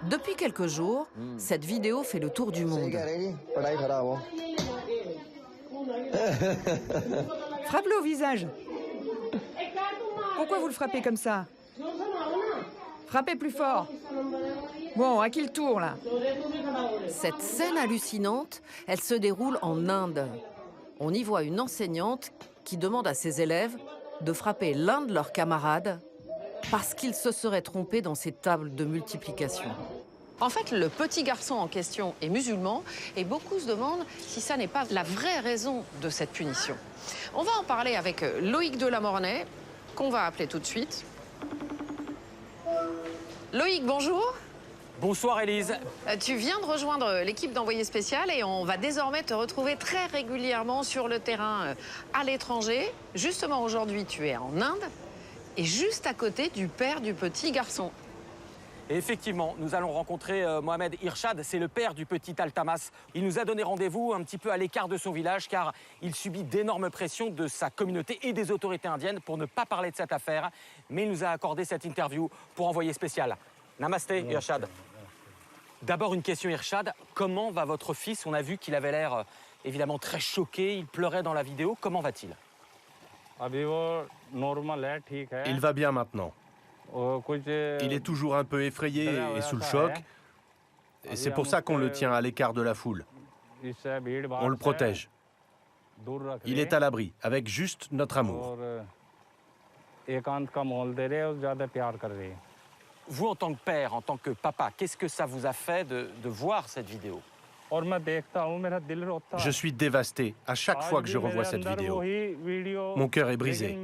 Depuis quelques jours, cette vidéo fait le tour du monde. Frappe-le au visage. Pourquoi vous le frappez comme ça? Frappez plus fort. Bon, à qui le tour, là? Cette scène hallucinante, elle se déroule en Inde. On y voit une enseignante qui demande à ses élèves de frapper l'un de leurs camarades parce qu'il se serait trompé dans ses tables de multiplication. En fait, le petit garçon en question est musulman et beaucoup se demandent si ça n'est pas la vraie raison de cette punition. On va en parler avec Loïc Delamornay, qu'on va appeler tout de suite. Loïc, bonjour. Bonsoir Élise. Tu viens de rejoindre l'équipe d'envoyé spécial et on va désormais te retrouver très régulièrement sur le terrain à l'étranger. Justement, aujourd'hui, tu es en Inde et juste à côté du père du petit garçon. Et effectivement, nous allons rencontrer Mohamed Irshad, c'est le père du petit Altamas. Il nous a donné rendez-vous un petit peu à l'écart de son village car il subit d'énormes pressions de sa communauté et des autorités indiennes pour ne pas parler de cette affaire. Mais il nous a accordé cette interview pour envoyé spécial. Namasté, Irshad. D'abord, une question, Irshad. Comment va votre fils? On a vu qu'il avait l'air évidemment très choqué. Il pleurait dans la vidéo. Comment va-t-il? Il va bien maintenant. Il est toujours un peu effrayé et sous le choc. Et c'est pour ça qu'on le tient à l'écart de la foule. On le protège. Il est à l'abri, avec juste notre amour. Vous, en tant que père, en tant que papa, qu'est-ce que ça vous a fait de voir cette vidéo? Je suis dévasté à chaque fois que je revois cette vidéo. Mon cœur est brisé.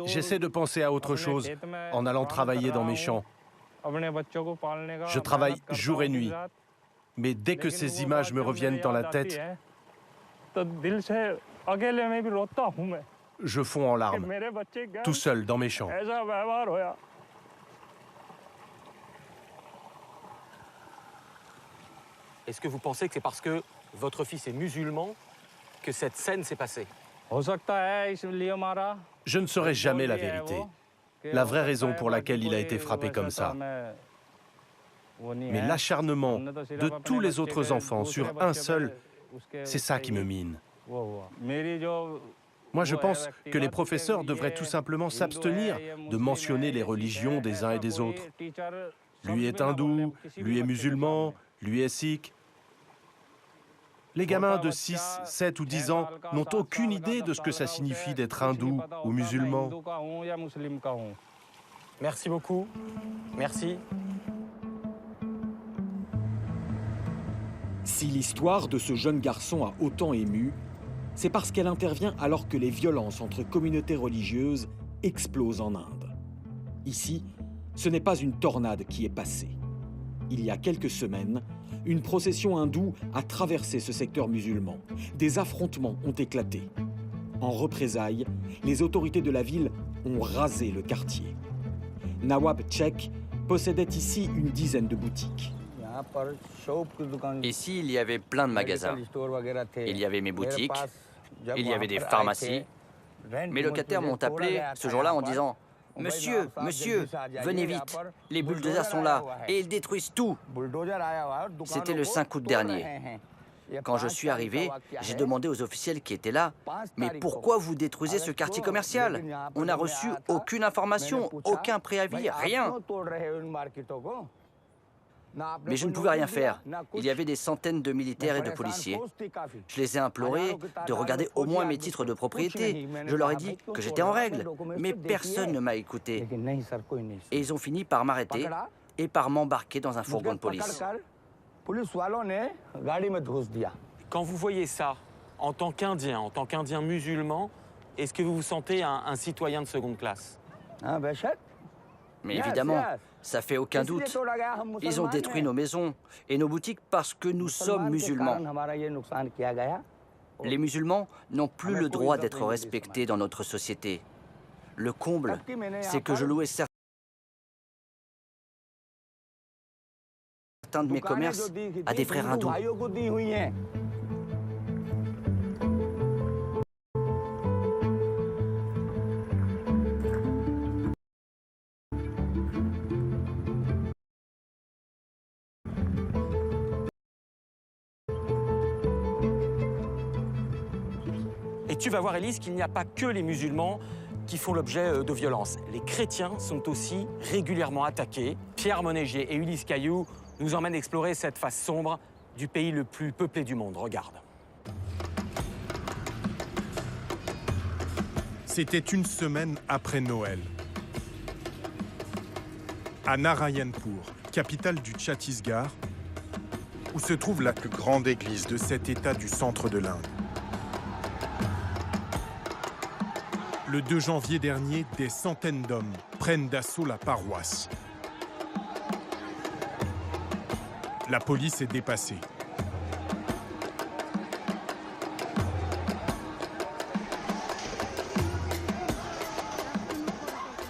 J'essaie de penser à autre chose en allant travailler dans mes champs. Je travaille jour et nuit. Mais dès que ces images me reviennent dans la tête, je fonds en larmes, tout seul dans mes champs. Est-ce que vous pensez que c'est parce que votre fils est musulman que cette scène s'est passée? Je ne saurai jamais la vérité, la vraie raison pour laquelle il a été frappé comme ça. Mais l'acharnement de tous les autres enfants sur un seul, c'est ça qui me mine. Moi, je pense que les professeurs devraient tout simplement s'abstenir de mentionner les religions des uns et des autres. Lui est hindou, lui est musulman, lui est sikh. Les gamins de 6, 7 ou 10 ans n'ont aucune idée de ce que ça signifie d'être hindou ou musulman. Merci beaucoup. Merci. Si l'histoire de ce jeune garçon a autant ému, c'est parce qu'elle intervient alors que les violences entre communautés religieuses explosent en Inde. Ici, ce n'est pas une tornade qui est passée. Il y a quelques semaines, une procession hindoue a traversé ce secteur musulman. Des affrontements ont éclaté. En représailles, les autorités de la ville ont rasé le quartier. Nawab Chek possédait ici une dizaine de boutiques. Ici, il y avait plein de magasins. Il y avait mes boutiques, il y avait des pharmacies. Mes locataires m'ont appelé ce jour-là en disant « Monsieur, monsieur, venez vite, les bulldozers sont là et ils détruisent tout ». C'était le 5 août dernier. Quand je suis arrivé, j'ai demandé aux officiels qui étaient là « Mais pourquoi vous détruisez ce quartier commercial? On n'a reçu aucune information, aucun préavis, rien ». Mais je ne pouvais rien faire. Il y avait des centaines de militaires et de policiers. Je les ai implorés de regarder au moins mes titres de propriété. Je leur ai dit que j'étais en règle, mais personne ne m'a écouté. Et ils ont fini par m'arrêter et par m'embarquer dans un fourgon de police. Quand vous voyez ça, en tant qu'Indien musulman, est-ce que vous vous sentez un citoyen de seconde classe? Mais évidemment, ça fait aucun doute. Ils ont détruit nos maisons et nos boutiques parce que nous sommes musulmans. Les musulmans n'ont plus le droit d'être respectés dans notre société. Le comble, c'est que je louais certains de mes commerces à des frères hindous. Et tu vas voir, Élise, qu'il n'y a pas que les musulmans qui font l'objet de violences. Les chrétiens sont aussi régulièrement attaqués. Pierre Monégier et Ulysse Caillou nous emmènent explorer cette face sombre du pays le plus peuplé du monde. Regarde. C'était une semaine après Noël. À Narayanpur, capitale du Chhattisgarh, où se trouve la plus grande église de cet État du centre de l'Inde. Le 2 janvier dernier, des centaines d'hommes prennent d'assaut la paroisse. La police est dépassée.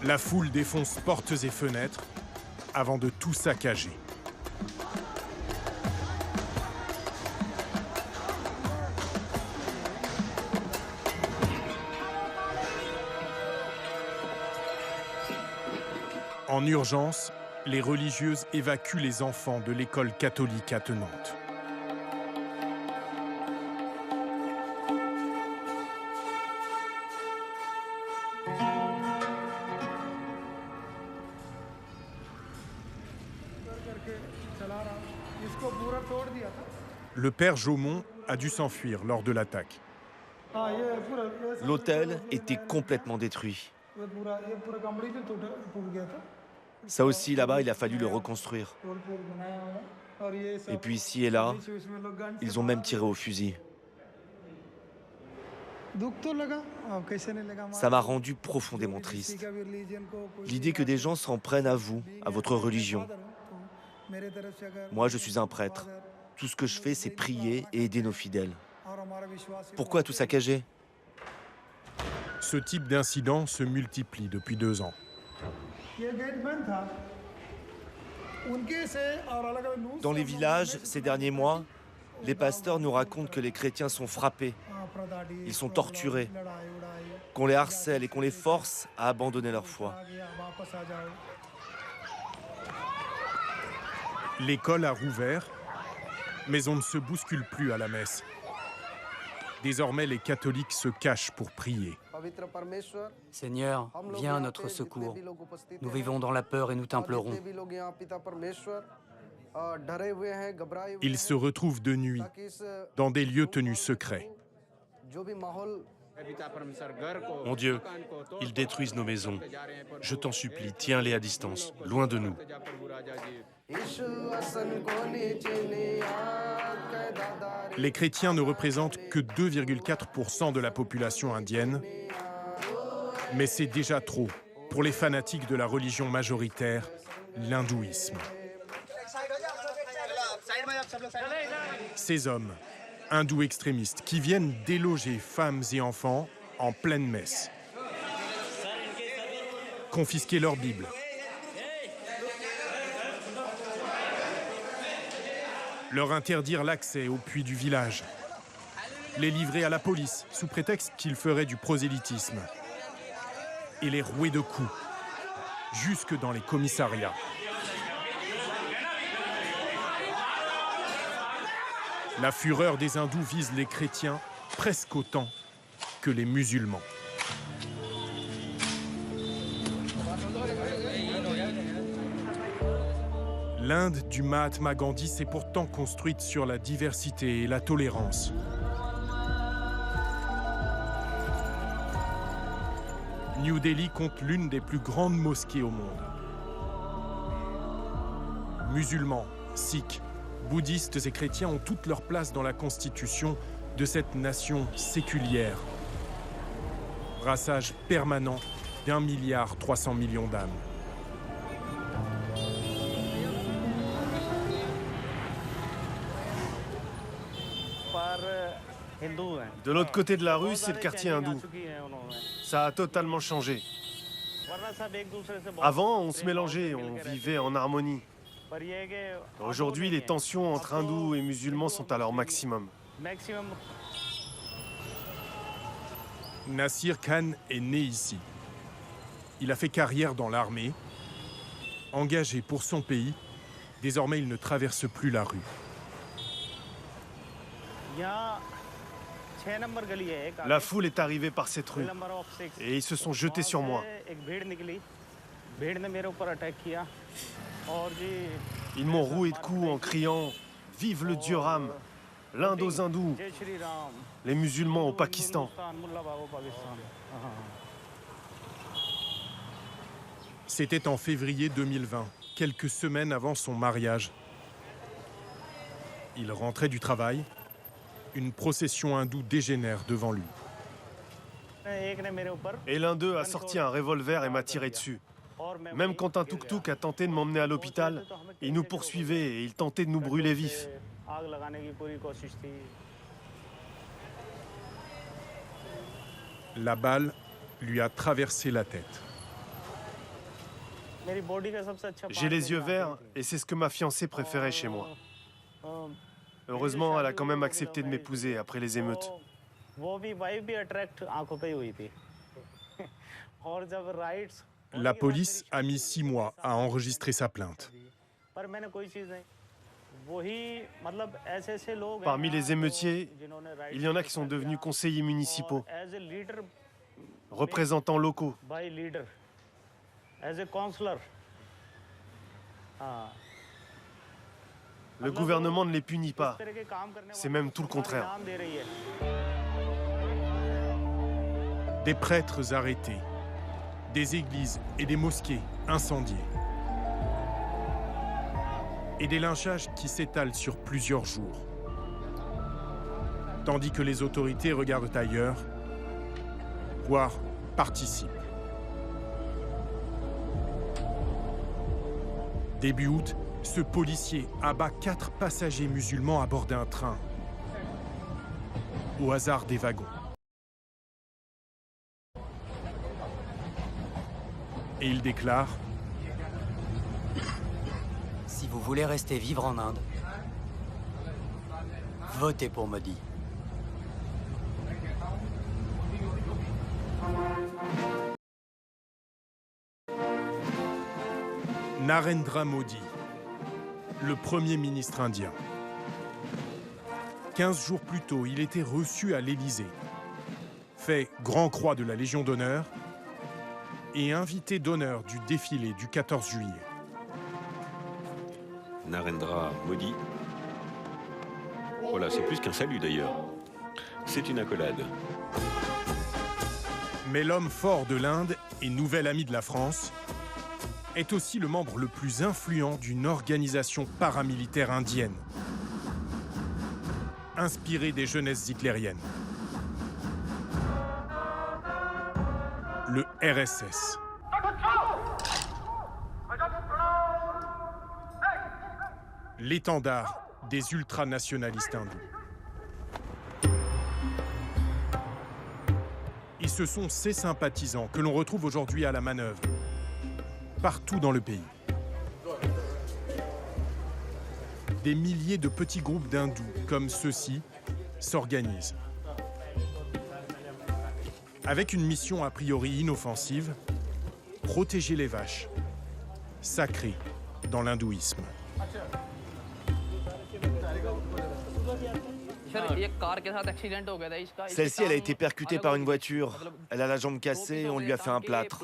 La foule défonce portes et fenêtres avant de tout saccager. En urgence, les religieuses évacuent les enfants de l'école catholique attenante. Le père Jaumont a dû s'enfuir lors de l'attaque. L'hôtel était complètement détruit. Ça aussi, là-bas, il a fallu le reconstruire. Et puis ici et là, ils ont même tiré au fusil. Ça m'a rendu profondément triste. L'idée que des gens s'en prennent à vous, à votre religion. Moi, je suis un prêtre. Tout ce que je fais, c'est prier et aider nos fidèles. Pourquoi tout saccager ? Ce type d'incident se multiplie depuis 2 ans. Dans les villages, ces derniers mois, les pasteurs nous racontent que les chrétiens sont frappés, ils sont torturés, qu'on les harcèle et qu'on les force à abandonner leur foi. L'école a rouvert, mais on ne se bouscule plus à la messe. Désormais, les catholiques se cachent pour prier. Seigneur, viens à notre secours. Nous vivons dans la peur et nous t'implorons. Ils se retrouvent de nuit, dans des lieux tenus secrets. Mon Dieu, ils détruisent nos maisons. Je t'en supplie, tiens-les à distance, loin de nous. Les chrétiens ne représentent que 2,4% de la population indienne, mais c'est déjà trop pour les fanatiques de la religion majoritaire, l'hindouisme. Ces hommes, hindous extrémistes, qui viennent déloger femmes et enfants en pleine messe, confisquer leur Bible, leur interdire l'accès au puits du village, les livrer à la police sous prétexte qu'ils feraient du prosélytisme et les rouer de coups, jusque dans les commissariats. La fureur des hindous vise les chrétiens presque autant que les musulmans. L'Inde du Mahatma Gandhi s'est pourtant construite sur la diversité et la tolérance. New Delhi compte l'une des plus grandes mosquées au monde. Musulmans, sikhs, bouddhistes et chrétiens ont toute leur place dans la constitution de cette nation séculière. Brassage permanent d'1,3 milliard d'âmes. De l'autre côté de la rue, c'est le quartier hindou. Ça a totalement changé. Avant, on se mélangeait, on vivait en harmonie. Aujourd'hui, les tensions entre hindous et musulmans sont à leur maximum. Nasir Khan est né ici. Il a fait carrière dans l'armée. Engagé pour son pays, désormais il ne traverse plus la rue. La foule est arrivée par cette rue et ils se sont jetés sur moi. Ils m'ont roué de coups en criant « Vive le dieu Ram !» L'Inde aux hindous, les musulmans au Pakistan. C'était en février 2020, quelques semaines avant son mariage. Il rentrait du travail. Une procession hindoue dégénère devant lui. Et l'un d'eux a sorti un revolver et m'a tiré dessus. Même quand un tuk-tuk a tenté de m'emmener à l'hôpital, il nous poursuivait et il tentait de nous brûler vifs. La balle lui a traversé la tête. J'ai les yeux verts et c'est ce que ma fiancée préférait chez moi. Heureusement, elle a quand même accepté de m'épouser après les émeutes. La police a mis 6 mois à enregistrer sa plainte. Parmi les émeutiers, il y en a qui sont devenus conseillers municipaux, représentants locaux. Le gouvernement ne les punit pas. C'est même tout le contraire. Des prêtres arrêtés, des églises et des mosquées incendiées. Et des lynchages qui s'étalent sur plusieurs jours. Tandis que les autorités regardent ailleurs, voire participent. Début août, ce policier abat 4 passagers musulmans à bord d'un train, au hasard des wagons. Et il déclare: Si vous voulez rester vivre en Inde, votez pour Modi. Narendra Modi, le Premier ministre indien. 15 jours plus tôt, il était reçu à l'Élysée, fait Grand Croix de la Légion d'honneur et invité d'honneur du défilé du 14 juillet. Narendra Modi. Voilà, c'est plus qu'un salut d'ailleurs. C'est une accolade. Mais l'homme fort de l'Inde et nouvel ami de la France est aussi le membre le plus influent d'une organisation paramilitaire indienne, inspirée des jeunesses hitlériennes. Le RSS. L'étendard des ultranationalistes hindous. Et ce sont ces sympathisants que l'on retrouve aujourd'hui à la manœuvre, partout dans le pays. Des milliers de petits groupes d'hindous, comme ceux-ci, s'organisent. Avec une mission a priori inoffensive, protéger les vaches, sacrées dans l'hindouisme. Celle-ci, elle a été percutée par une voiture. Elle a la jambe cassée, on lui a fait un plâtre.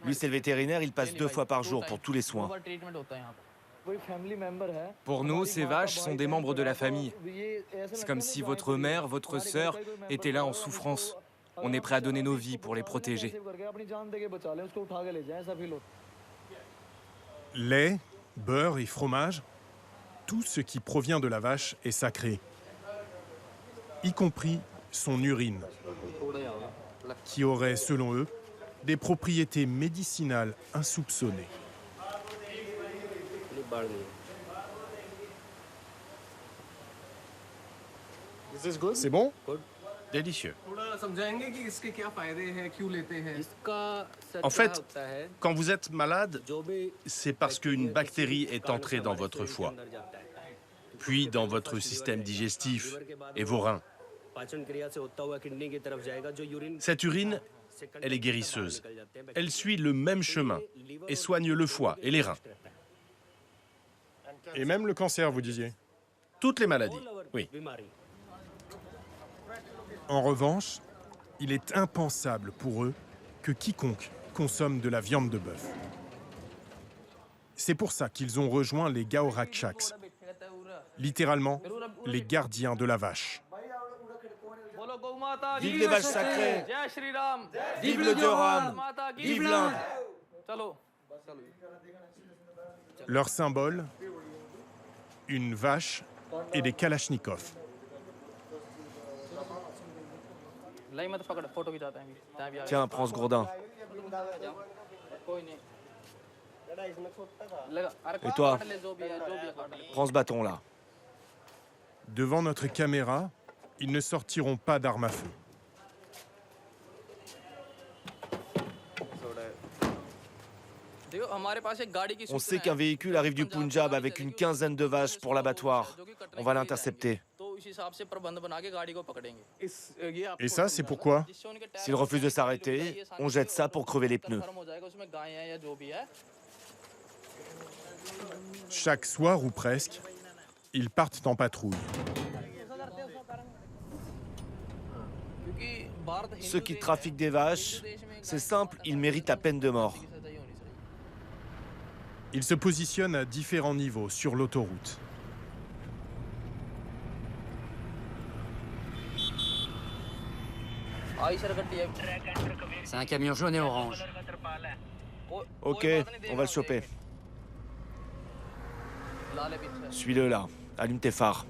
Lui, c'est le vétérinaire, il passe 2 fois par jour pour tous les soins. Pour nous, ces vaches sont des membres de la famille. C'est comme si votre mère, votre sœur étaient là en souffrance. On est prêt à donner nos vies pour les protéger. Lait, beurre et fromage, tout ce qui provient de la vache est sacré, y compris son urine, qui aurait, selon eux, des propriétés médicinales insoupçonnées. C'est bon? Délicieux. En fait, quand vous êtes malade, c'est parce qu'une bactérie est entrée dans votre foie, puis dans votre système digestif et vos reins. Cette urine, elle est guérisseuse. Elle suit le même chemin et soigne le foie et les reins. Et même le cancer, vous disiez? Toutes les maladies, oui. En revanche, il est impensable pour eux que quiconque consomme de la viande de bœuf. C'est pour ça qu'ils ont rejoint les Gaorakshaks, littéralement les gardiens de la vache. Vive les vaches sacrées! Vive le dieu Ram! Vive l'Inde! Leur symbole, une vache et des kalachnikovs. Tiens, prends ce gourdin. Et toi, prends ce bâton-là. Devant notre caméra, ils ne sortiront pas d'armes à feu. On sait qu'un véhicule arrive du Punjab avec une quinzaine de vaches pour l'abattoir. On va l'intercepter. Et ça, c'est pourquoi? S'il refuse de s'arrêter, on jette ça pour crever les pneus. Chaque soir ou presque, ils partent en patrouille. Ceux qui trafiquent des vaches, c'est simple, ils méritent la peine de mort. Ils se positionnent à différents niveaux sur l'autoroute. C'est un camion jaune et orange. Ok, on va le choper. Suis-le là. Allume tes phares.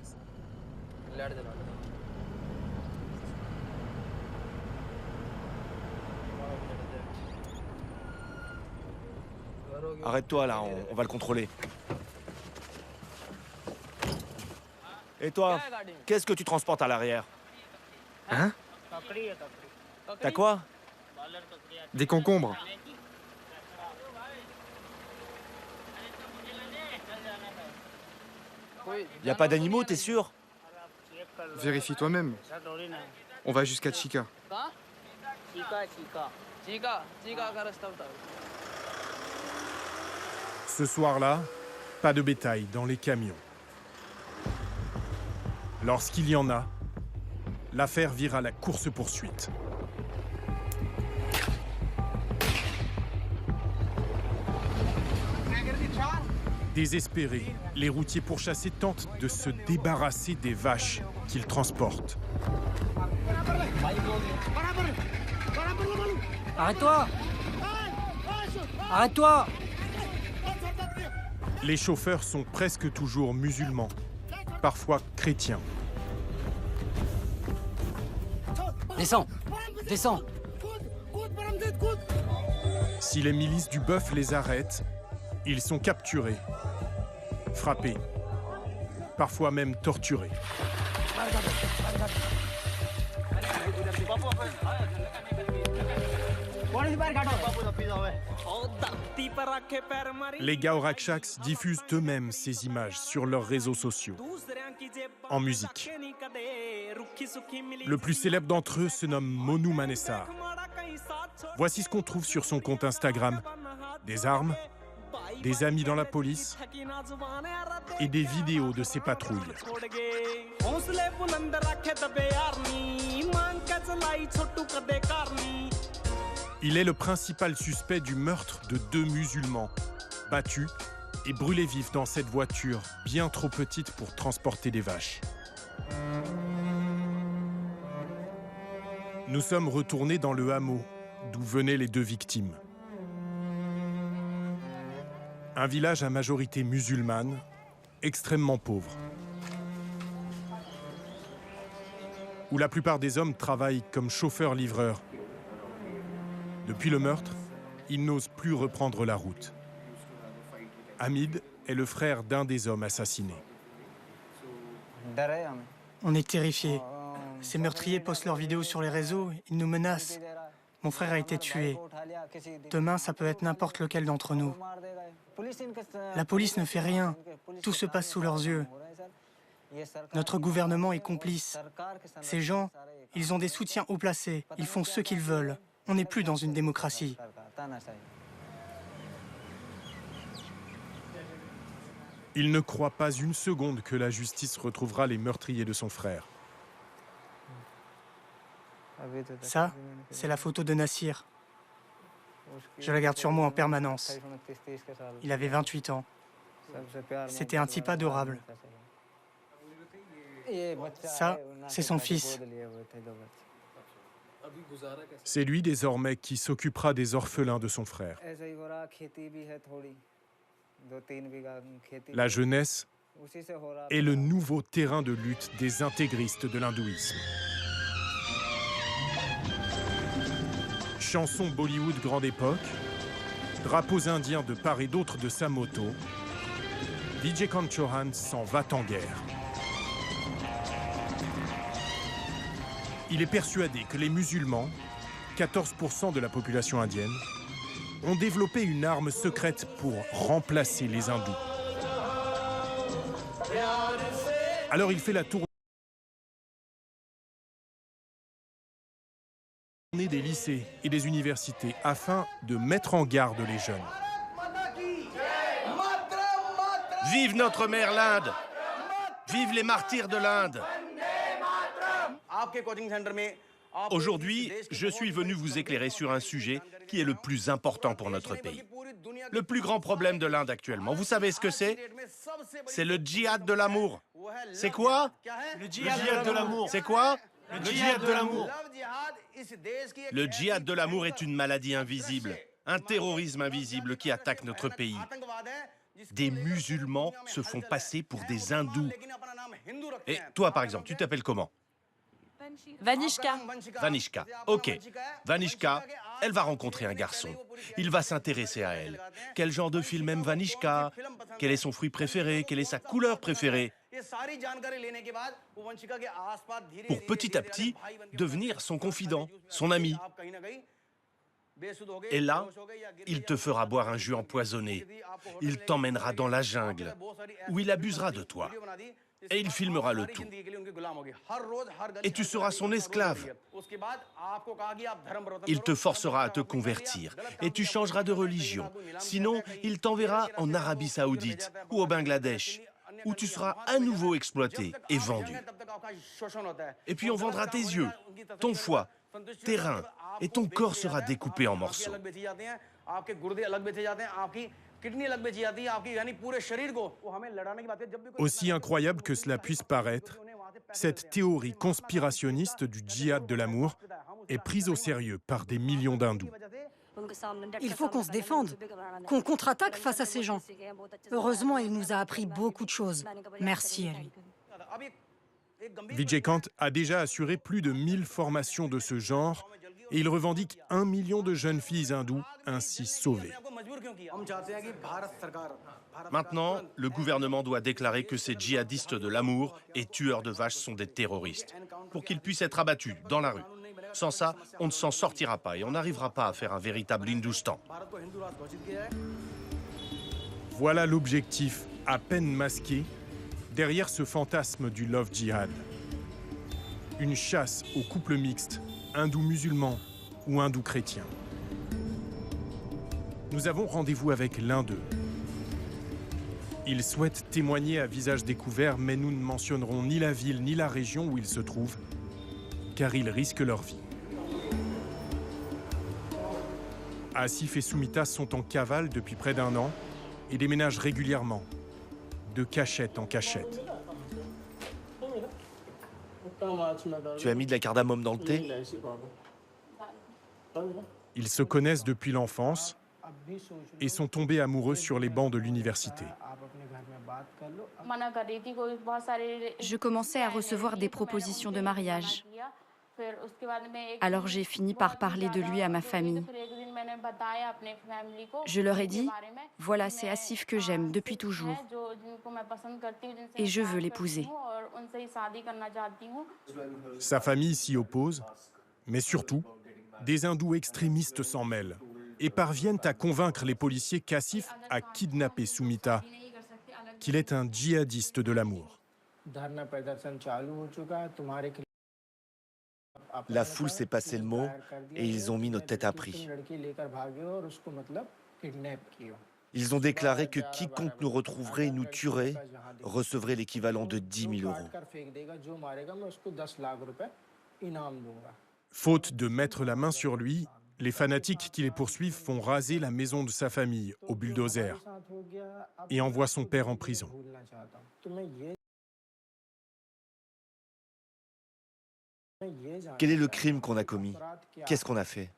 Arrête-toi là, on va le contrôler. Et toi, qu'est-ce que tu transportes à l'arrière? Hein? T'as quoi? Des concombres. Y a pas d'animaux, t'es sûr? Vérifie toi-même. On va jusqu'à Chika. Ce soir-là, pas de bétail dans les camions. Lorsqu'il y en a, l'affaire vire à la course-poursuite. Désespérés, les routiers pourchassés tentent de se débarrasser des vaches qu'ils transportent. Arrête-toi! Arrête-toi! Les chauffeurs sont presque toujours musulmans, parfois chrétiens. Descends! Descends! Si les milices du bœuf les arrêtent, ils sont capturés, frappés, parfois même torturés. Les Gaorakshaks diffusent eux-mêmes ces images sur leurs réseaux sociaux, en musique. Le plus célèbre d'entre eux se nomme Monu Manesar. Voici ce qu'on trouve sur son compte Instagram. Des armes, des amis dans la police et des vidéos de ses patrouilles. Il est le principal suspect du meurtre de 2 musulmans, battus et brûlés vifs dans cette voiture bien trop petite pour transporter des vaches. Nous sommes retournés dans le hameau d'où venaient les 2 victimes. Un village à majorité musulmane, extrêmement pauvre, où la plupart des hommes travaillent comme chauffeurs-livreurs. Depuis le meurtre, ils n'osent plus reprendre la route. Hamid est le frère d'un des hommes assassinés. On est terrifiés. Ces meurtriers postent leurs vidéos sur les réseaux, ils nous menacent. Mon frère a été tué. Demain, ça peut être n'importe lequel d'entre nous. La police ne fait rien. Tout se passe sous leurs yeux. Notre gouvernement est complice. Ces gens, ils ont des soutiens haut placés. Ils font ce qu'ils veulent. On n'est plus dans une démocratie. Il ne croit pas une seconde que la justice retrouvera les meurtriers de son frère. Ça, c'est la photo de Nassir. Je la garde sur moi en permanence. Il avait 28 ans. C'était un type adorable. Ça, c'est son fils. C'est lui désormais qui s'occupera des orphelins de son frère. La jeunesse est le nouveau terrain de lutte des intégristes de l'hindouisme. Chansons Bollywood grande époque, drapeaux indiens de part et d'autre de sa moto, Vijay Kant Chauhan s'en va en guerre. Il est persuadé que les musulmans, 14% de la population indienne, ont développé une arme secrète pour remplacer les hindous. Alors il fait la tournée des lycées et des universités afin de mettre en garde les jeunes. Vive notre mère l'Inde! Vive les martyrs de l'Inde! Aujourd'hui, je suis venu vous éclairer sur un sujet qui est le plus important pour notre pays. Le plus grand problème de l'Inde actuellement, vous savez ce que c'est? C'est le djihad de l'amour. C'est quoi? Le djihad de l'amour. C'est quoi? Le djihad de l'amour. Le djihad de l'amour est une maladie invisible, un terrorisme invisible qui attaque notre pays. Des musulmans se font passer pour des hindous. Et toi, par exemple, tu t'appelles comment? Vanishka. Vanishka. Ok. Vanishka, elle va rencontrer un garçon. Il va s'intéresser à elle. Quel genre de film aime Vanishka? Quel est son fruit préféré? Quelle est sa couleur préférée? Pour petit à petit devenir son confident, son ami. Et là, il te fera boire un jus empoisonné. Il t'emmènera dans la jungle, où il abusera de toi. Et il filmera le tout. Et tu seras son esclave. Il te forcera à te convertir et tu changeras de religion. Sinon, il t'enverra en Arabie Saoudite ou au Bangladesh, où tu seras à nouveau exploité et vendu. Et puis on vendra tes yeux, ton foie, tes reins, et ton corps sera découpé en morceaux. Aussi incroyable que cela puisse paraître, cette théorie conspirationniste du djihad de l'amour est prise au sérieux par des millions d'hindous. Il faut qu'on se défende, qu'on contre-attaque face à ces gens. Heureusement, il nous a appris beaucoup de choses. Merci à lui. Vijay Kant a déjà assuré plus de 1000 formations de ce genre et il revendique 1 million de jeunes filles hindoues ainsi sauvées. Maintenant, le gouvernement doit déclarer que ces djihadistes de l'amour et tueurs de vaches sont des terroristes, pour qu'ils puissent être abattus dans la rue. Sans ça, on ne s'en sortira pas et on n'arrivera pas à faire un véritable Hindustan. Voilà l'objectif à peine masqué derrière ce fantasme du love djihad. Une chasse aux couples mixtes, hindous-musulmans ou hindous-chrétiens. Nous avons rendez-vous avec l'un d'eux. Ils souhaitent témoigner à visage découvert, mais nous ne mentionnerons ni la ville ni la région où ils se trouvent, car ils risquent leur vie. Asif et Soumita sont en cavale depuis près d'1 an et déménagent régulièrement, de cachette en cachette. Tu as mis de la cardamome dans le thé? Ils se connaissent depuis l'enfance et sont tombés amoureux sur les bancs de l'université. Je commençais à recevoir des propositions de mariage. Alors j'ai fini par parler de lui à ma famille. Je leur ai dit, voilà, c'est Asif que j'aime depuis toujours. Et je veux l'épouser. Sa famille s'y oppose, mais surtout, des hindous extrémistes s'en mêlent et parviennent à convaincre les policiers qu'Asif a kidnappé Soumita, qu'il est un djihadiste de l'amour. La foule s'est passé le mot et ils ont mis nos têtes à prix. Ils ont déclaré que quiconque nous retrouverait et nous tuerait recevrait l'équivalent de 10 000 euros. Faute de mettre la main sur lui, les fanatiques qui les poursuivent font raser la maison de sa famille au bulldozer et envoient son père en prison. Quel est le crime qu'on a commis? Qu'est-ce qu'on a fait?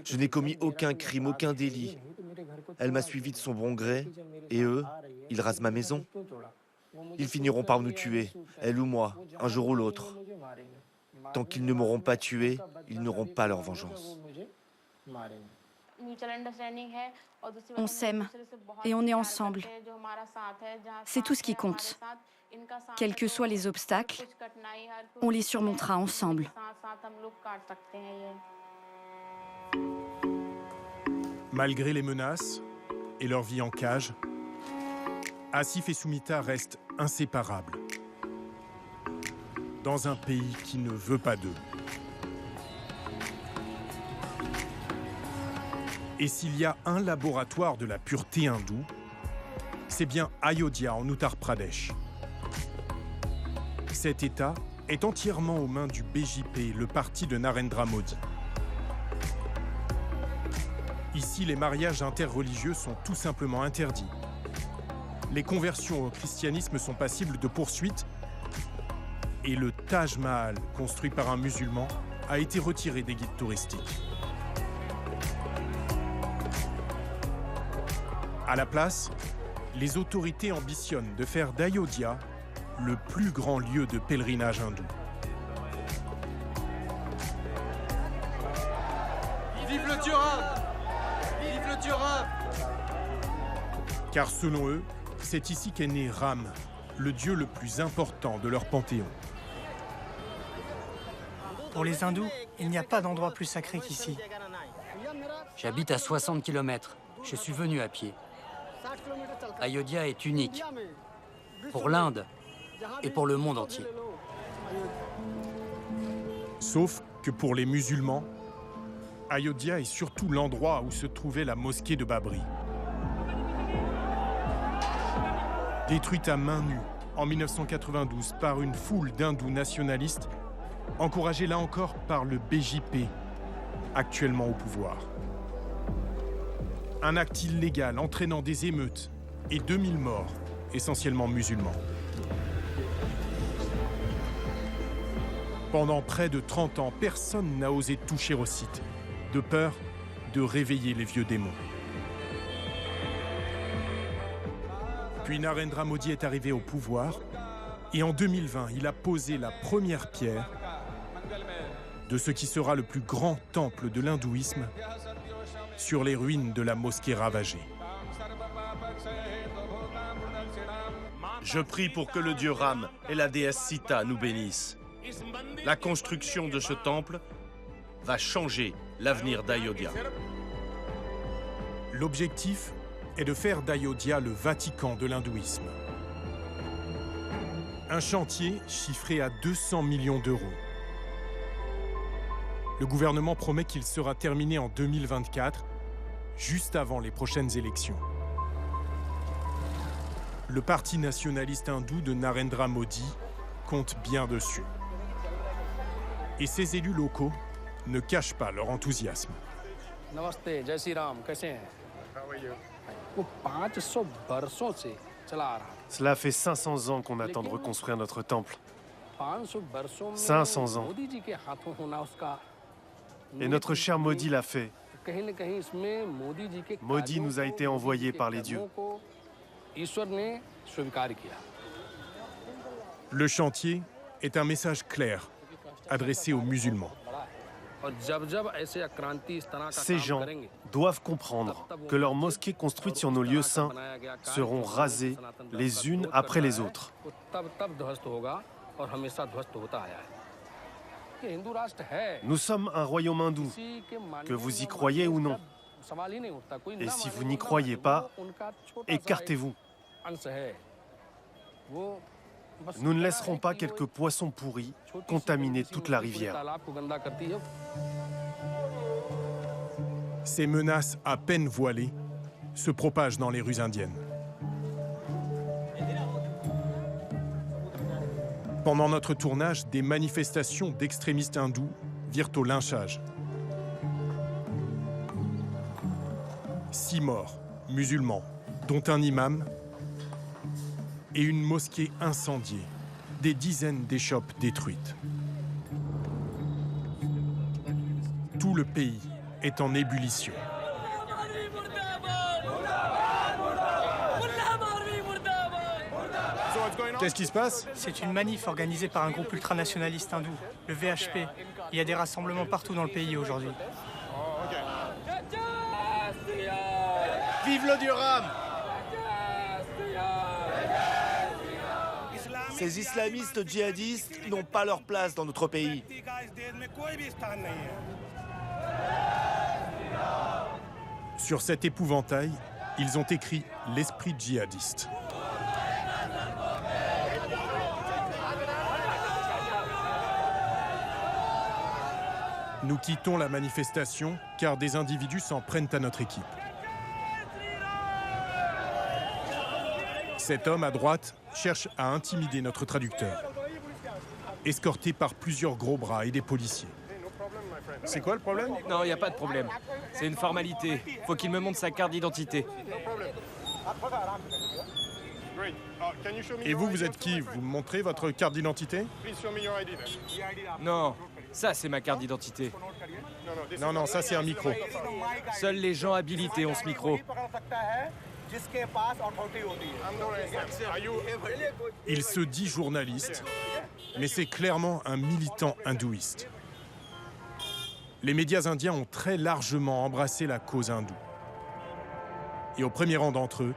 Je n'ai commis aucun crime, aucun délit. Elle m'a suivi de son bon gré, et eux, ils rasent ma maison. Ils finiront par nous tuer, elle ou moi, un jour ou l'autre. Tant qu'ils ne m'auront pas tué, ils n'auront pas leur vengeance. On s'aime et on est ensemble. C'est tout ce qui compte. Quels que soient les obstacles, on les surmontera ensemble. Malgré les menaces et leur vie en cage, Asif et Soumita restent inséparables dans un pays qui ne veut pas d'eux. Et s'il y a un laboratoire de la pureté hindoue, c'est bien Ayodhya en Uttar Pradesh. Cet État est entièrement aux mains du BJP, le parti de Narendra Modi. Ici, les mariages interreligieux sont tout simplement interdits. Les conversions au christianisme sont passibles de poursuites et le Taj Mahal, construit par un musulman, a été retiré des guides touristiques. À la place, les autorités ambitionnent de faire d'Ayodhya le plus grand lieu de pèlerinage hindou. Vive le Dieu Ram! Vive le Dieu Ram! Car selon eux, c'est ici qu'est né Ram, le dieu le plus important de leur panthéon. Pour les hindous, il n'y a pas d'endroit plus sacré qu'ici. J'habite à 60 km. Je suis venu à pied. Ayodhya est unique. Pour l'Inde et pour le monde entier. Sauf que pour les musulmans, Ayodhya est surtout l'endroit où se trouvait la mosquée de Babri. Détruite à main nue en 1992 par une foule d'hindous nationalistes, encouragés là encore par le BJP, actuellement au pouvoir. Un acte illégal entraînant des émeutes et 2000 morts, essentiellement musulmans. Pendant près de 30 ans, personne n'a osé toucher au site, de peur de réveiller les vieux démons. Puis Narendra Modi est arrivé au pouvoir et en 2020, il a posé la première pierre de ce qui sera le plus grand temple de l'hindouisme sur les ruines de la mosquée ravagée. Je prie pour que le dieu Ram et la déesse Sita nous bénissent. La construction de ce temple va changer l'avenir d'Ayodhya. L'objectif est de faire d'Ayodhya le Vatican de l'hindouisme. Un chantier chiffré à 200 millions d'euros. Le gouvernement promet qu'il sera terminé en 2024, juste avant les prochaines élections. Le parti nationaliste hindou de Narendra Modi compte bien dessus. Et ses élus locaux ne cachent pas leur enthousiasme. Namaste, Jai Shri Ram, कैसे हैं? How are you? वो 500 बरसों से चला आ रहा है. Cela fait 500 ans qu'on attend de reconstruire notre temple. 500 ans. Et notre cher Modi l'a fait. Modi nous a été envoyé par les dieux. Le chantier est un message clair adressé aux musulmans. Ces gens doivent comprendre que leurs mosquées construites sur nos lieux saints seront rasées les unes après les autres. Nous sommes un royaume hindou, que vous y croyez ou non. Et si vous n'y croyez pas, écartez-vous. Nous ne laisserons pas quelques poissons pourris contaminer toute la rivière. Ces menaces à peine voilées se propage dans les rues indiennes. Pendant notre tournage, des manifestations d'extrémistes hindous virent au lynchage. 6 morts, musulmans, dont un imam, et une mosquée incendiée, des dizaines d'échoppes détruites. Tout le pays est en ébullition. Qu'est-ce qui se passe? C'est une manif organisée par un groupe ultranationaliste hindou, le VHP. Il y a des rassemblements partout dans le pays aujourd'hui. Vive le Durham! Ces islamistes djihadistes n'ont pas leur place dans notre pays. Sur cet épouvantail, ils ont écrit l'esprit djihadiste. Nous quittons la manifestation car des individus s'en prennent à notre équipe. Cet homme à droite cherche à intimider notre traducteur, escorté par plusieurs gros bras et des policiers. C'est quoi le problème? Non, il n'y a pas de problème. C'est une formalité. Faut qu'il me montre sa carte d'identité. Et vous, vous êtes qui? Vous me montrez votre carte d'identité? Non, ça c'est ma carte d'identité. Non, non, ça c'est un micro. Seuls les gens habilités ont ce micro. Il se dit journaliste, mais c'est clairement un militant hindouiste. Les médias indiens ont très largement embrassé la cause hindoue. Et au premier rang d'entre eux,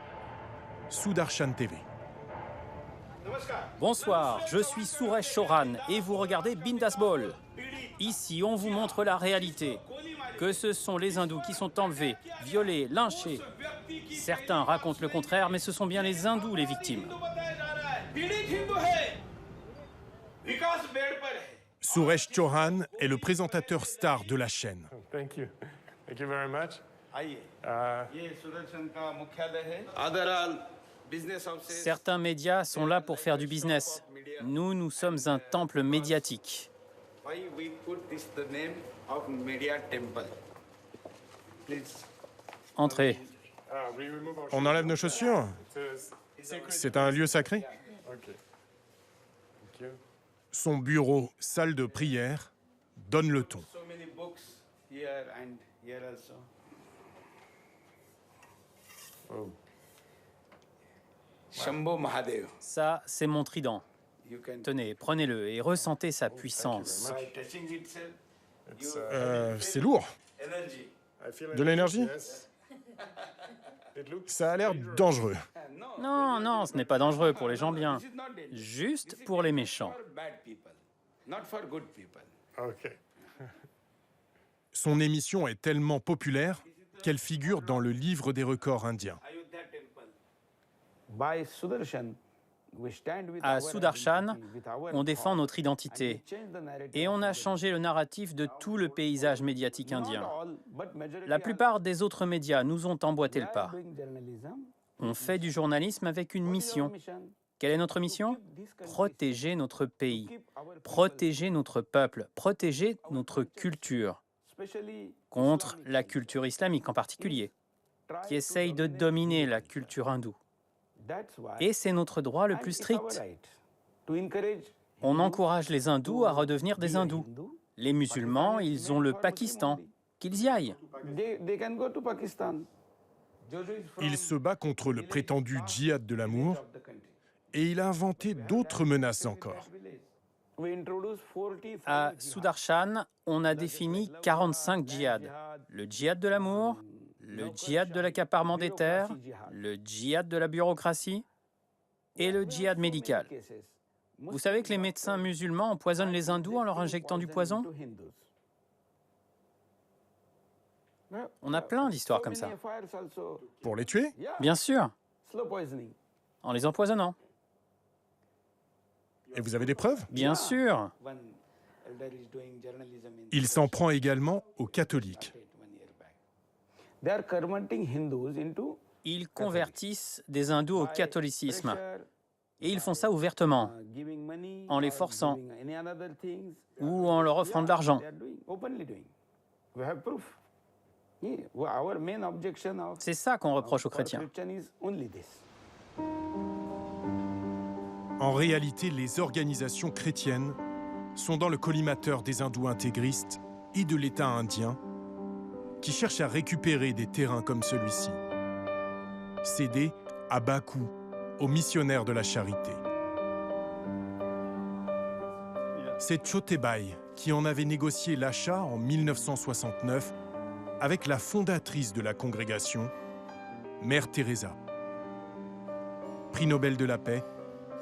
Sudarshan TV. Bonsoir, je suis Suresh Chauhan et vous regardez Bindas Ball. Ici, on vous montre la réalité. Que ce sont les hindous qui sont enlevés, violés, lynchés. Certains racontent le contraire, mais ce sont bien les hindous les victimes. Suresh Chauhan est le présentateur star de la chaîne. Thank you. Thank you very much. Certains médias sont là pour faire du business. Nous, nous sommes un temple médiatique. Entrez. On enlève nos chaussures? C'est un lieu sacré? Son bureau, salle de prière, donne le ton. Ça, c'est mon trident. Tenez, prenez-le et ressentez sa puissance. C'est lourd. De l'énergie? Ça a l'air dangereux. Non, non, ce n'est pas dangereux pour les gens bien. Juste pour les méchants. Son émission est tellement populaire qu'elle figure dans le livre des records indiens. À Sudarshan, on défend notre identité et on a changé le narratif de tout le paysage médiatique indien. La plupart des autres médias nous ont emboîté le pas. On fait du journalisme avec une mission. Quelle est notre mission? Protéger notre pays, protéger notre peuple, protéger notre culture, contre la culture islamique en particulier, qui essaye de dominer la culture hindoue. Et c'est notre droit le plus strict. On encourage les hindous à redevenir des hindous. Les musulmans, ils ont le Pakistan. Qu'ils y aillent. Il se bat contre le prétendu djihad de l'amour et il a inventé d'autres menaces encore. À Sudarshan, on a défini 45 djihads. Le djihad de l'amour, le djihad de l'accaparement des terres, le djihad de la bureaucratie et le djihad médical. Vous savez que les médecins musulmans empoisonnent les hindous en leur injectant du poison? On a plein d'histoires comme ça. Pour les tuer? Bien sûr. En les empoisonnant. Et vous avez des preuves? Bien sûr. Il s'en prend également aux catholiques. Ils convertissent des hindous au catholicisme. Et ils font ça ouvertement, en les forçant ou en leur offrant de l'argent. C'est ça qu'on reproche aux chrétiens. En réalité, les organisations chrétiennes sont dans le collimateur des hindous intégristes et de l'État indien qui cherchent à récupérer des terrains comme celui-ci, cédés à bas coût aux missionnaires de la charité. C'est Chotebai qui en avait négocié l'achat en 1969 avec la fondatrice de la congrégation, Mère Teresa. Prix Nobel de la paix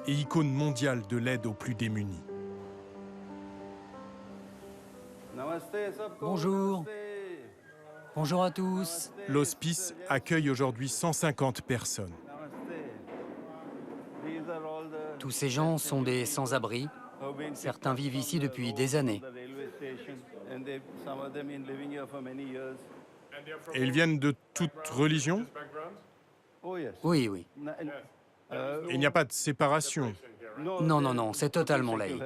et icône mondiale de l'aide aux plus démunis. Bonjour. Bonjour à tous. L'hospice accueille aujourd'hui 150 personnes. Tous ces gens sont des sans-abri. Certains vivent ici depuis des années. Et ils viennent de toute religion? Oui, oui. Il n'y a pas de séparation? Non, non, non, c'est totalement laïque.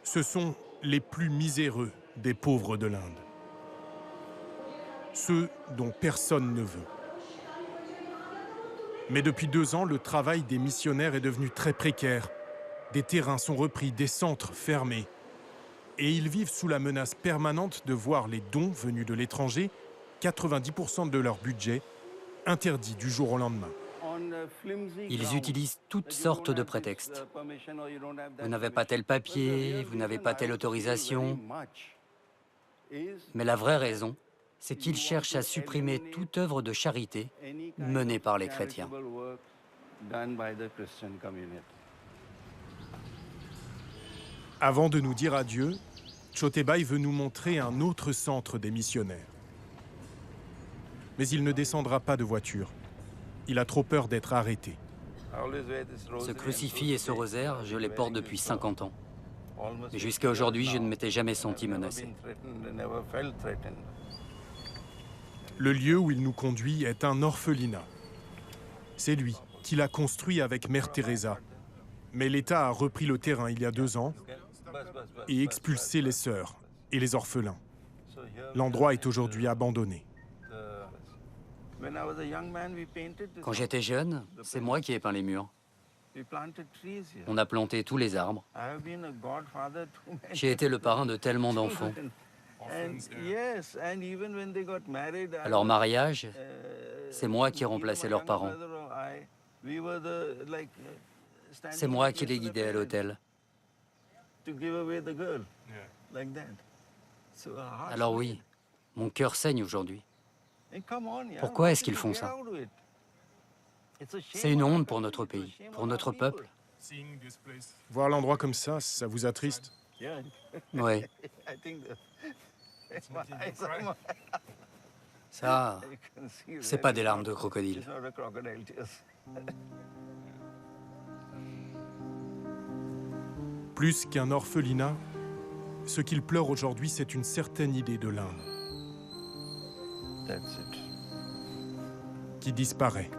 Ce sont les plus miséreux des pauvres de l'Inde. Ceux dont personne ne veut. Mais depuis 2 ans, le travail des missionnaires est devenu très précaire. Des terrains sont repris, des centres fermés. Et ils vivent sous la menace permanente de voir les dons venus de l'étranger, 90% de leur budget, interdits du jour au lendemain. Ils utilisent toutes sortes de prétextes. Vous n'avez pas tel papier, vous n'avez pas telle autorisation. Mais la vraie raison, c'est qu'ils cherchent à supprimer toute œuvre de charité menée par les chrétiens. Avant de nous dire adieu, Chotebai veut nous montrer un autre centre des missionnaires. Mais il ne descendra pas de voiture. Il a trop peur d'être arrêté. Ce crucifix et ce rosaire, je les porte depuis 50 ans. Et jusqu'à aujourd'hui, je ne m'étais jamais senti menacé. Le lieu où il nous conduit est un orphelinat. C'est lui qui l'a construit avec Mère Teresa. Mais l'État a repris le terrain il y a 2 ans et expulsé les sœurs et les orphelins. L'endroit est aujourd'hui abandonné. Quand j'étais jeune, c'est moi qui ai peint les murs. On a planté tous les arbres. J'ai été le parrain de tellement d'enfants. À leur mariage, c'est moi qui remplaçais leurs parents. C'est moi qui les guidais à l'hôtel. Alors oui, mon cœur saigne aujourd'hui. Pourquoi est-ce qu'ils font ça? C'est une honte pour notre pays, pour notre peuple. Voir l'endroit comme ça, ça vous attriste? Oui. Ça, c'est pas des larmes de crocodile. Plus qu'un orphelinat, ce qu'il pleure aujourd'hui, c'est une certaine idée de l'Inde qui disparaît.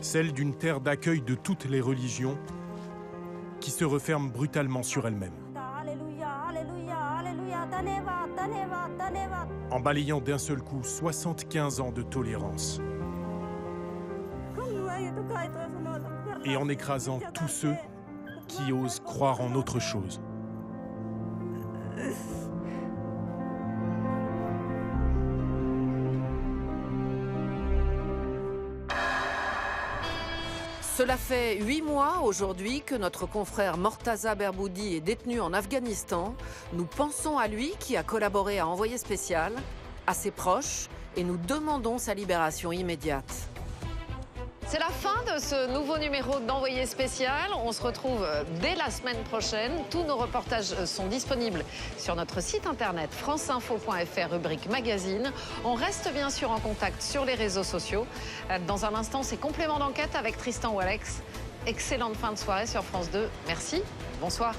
Celle d'une terre d'accueil de toutes les religions qui se referme brutalement sur elle-même. En balayant d'un seul coup 75 ans de tolérance. Et en écrasant tous ceux qui osent croire en autre chose. Cela fait 8 mois aujourd'hui que notre confrère Mortaza Berboudi est détenu en Afghanistan. Nous pensons à lui qui a collaboré à Envoyé spécial, à ses proches, et nous demandons sa libération immédiate. C'est la fin de ce nouveau numéro d'Envoyé spécial. On se retrouve dès la semaine prochaine. Tous nos reportages sont disponibles sur notre site internet franceinfo.fr, rubrique magazine. On reste bien sûr en contact sur les réseaux sociaux. Dans un instant, c'est complément d'enquête avec Tristan ou Alex. Excellente fin de soirée sur France 2. Merci. Bonsoir.